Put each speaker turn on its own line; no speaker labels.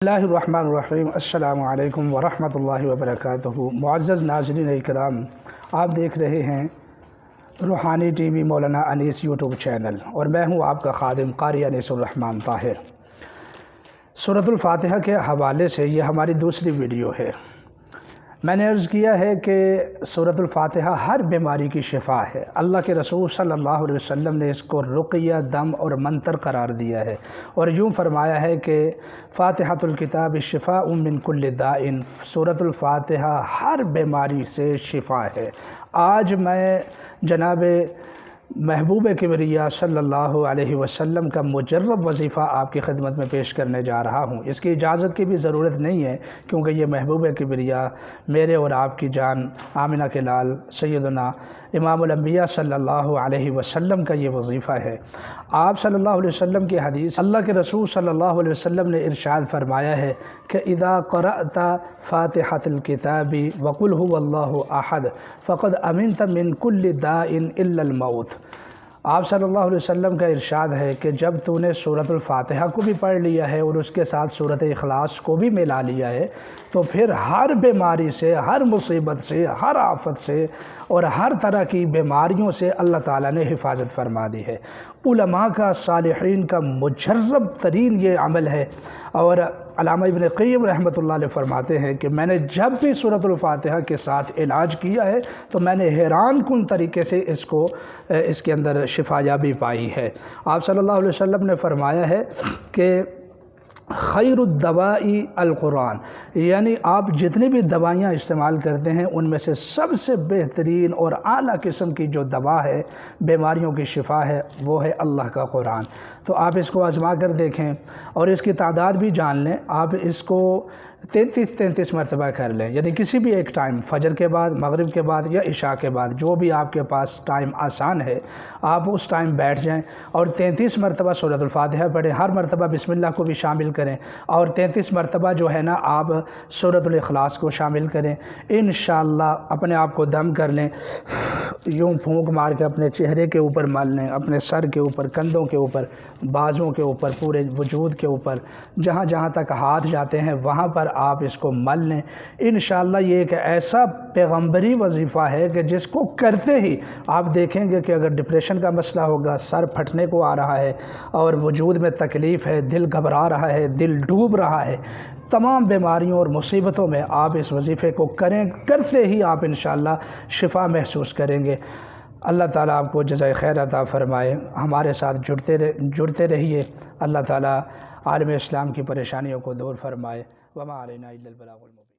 बिस्मिल्लाहिर्रहमानिर्रहीम। अस्सलामु अलैकुम वरहमतुल्लाहि वबरकातुहू। मुअज़्ज़ज़ नाज़रीन इकराम, आप देख रहे हैं रूहानी टीवी मौलाना अनीस यूट्यूब चैनल और मैं हूं आपका खादिम क़ारी अनीसुर्रहमान ताहिर। सूरतुल फ़ातिहा के हवाले से ये हमारी दूसरी वीडियो है। मैंने अर्ज़ किया है कि सूरतुल फ़ातिहा हर बीमारी की शिफ़ा है। अल्लाह के रसूल सल्लल्लाहु अलैहि वसल्लम ने इसको रुक़्या, दम और मंतर करार दिया है और यूँ फरमाया है कि फ़ातिहातुल किताब शिफ़ाउम मिन कुल्लि दाइन, सूरतुल फ़ातिहा हर बीमारी से शिफ़ा है। आज मैं जनाब महबूब किबरिया सल्लल्लाहु अलैहि वसल्लम का मुजर्रब वज़ीफ़ा आपकी खिदमत में पेश करने जा रहा हूँ। इसकी इजाज़त की भी ज़रूरत नहीं है क्योंकि ये महबूब किबरिया मेरे और आपकी जान आमिना के लाल सैयदना इमामुल अंबिया सल्लल्लाहु अलैहि वसल्लम का ये वज़ीफ़ा है। आप सल्लल्लाहु अलैहि वसल्लम की हदीस, अल्लाह के रसूल सल्लल्लाहु अलैहि वसल्लम ने इरशाद फरमाया है कि इज़ा क़रअता फ़ातिहतुल किताबी व क़ुल हुवल्लाहु अहद फ़क़द अमिनत मिन कुल्लि दाइन इल्लल मौत। आप सल्लल्लाहु अलैहि वसल्लम का इरशाद है कि जब तूने सूरतुल फ़ातिहा को भी पढ़ लिया है और उसके साथ सूरत इखलास को भी मिला लिया है तो फिर हर बीमारी से, हर मुसीबत से, हर आफत से और हर तरह की बीमारियों से अल्लाह ताला ने हिफाजत फरमा दी है। उलमा का, सालिहीन का मुजर्रब तरीन ये अमल है और अल्लामा इब्न क़य्यिम रहमतुल्लाह अलैह फरमाते हैं कि मैंने जब भी सूरतुल फ़ातिहा के साथ इलाज किया है तो मैंने हैरान कुन तरीके से इसके अंदर शिफायाबी पाई है। आप सल्लल्लाहु अलैहि वसल्लम ने फरमाया है कि खैरुद्दवाई अल-कुरान, यानी आप जितनी भी दवाइयाँ इस्तेमाल करते हैं उनमें से सबसे बेहतरीन और आला किस्म की जो दवा है, बीमारियों की शिफा है, वो है अल्लाह का कुरान। तो आप इसको आज़मा कर देखें और इसकी तादाद भी जान लें। आप इसको 33 मरतबा कर लें, यानी किसी भी एक टाइम, फ़जर के बाद, मगरिब के बाद या इशा के बाद, जो भी आपके पास टाइम आसान है आप उस टाइम बैठ जाएं और 33 मरतबा सूरतुल फ़ातिहा पढ़ें। हर मरतबा बिस्मिल्लाह को भी शामिल करें और 33 मरतबा जो है ना आप सूरतुल इखलास को शामिल करें। इंशाअल्लाह अपने आप को दम कर लें, यूँ फूंक मार के अपने चेहरे के ऊपर मल लें, अपने सर के ऊपर, कंधों के ऊपर, बाजुओं के ऊपर, पूरे वजूद के ऊपर, जहाँ जहाँ तक हाथ जाते हैं वहाँ पर आप इसको मल लें। इंशाअल्लाह ये एक ऐसा पैगम्बरी वजीफ़ा है कि जिसको करते ही आप देखेंगे कि अगर डिप्रेशन का मसला होगा, सर फटने को आ रहा है और वजूद में तकलीफ़ है, दिल घबरा रहा है, दिल डूब रहा है, तमाम बीमारियों और मुसीबतों में आप इस वजीफ़े को करें, करते ही आप इंशाअल्लाह शिफा महसूस करेंगे। अल्लाह ताला आपको जज़ाए खैर अता फ़रमाए। हमारे साथ जुड़ते रहिए। अल्लाह ताला आलम इस्लाम की परेशानियों को दूर फ़रमाए। वमा अलैना इल्लल बलागुल मुबीन।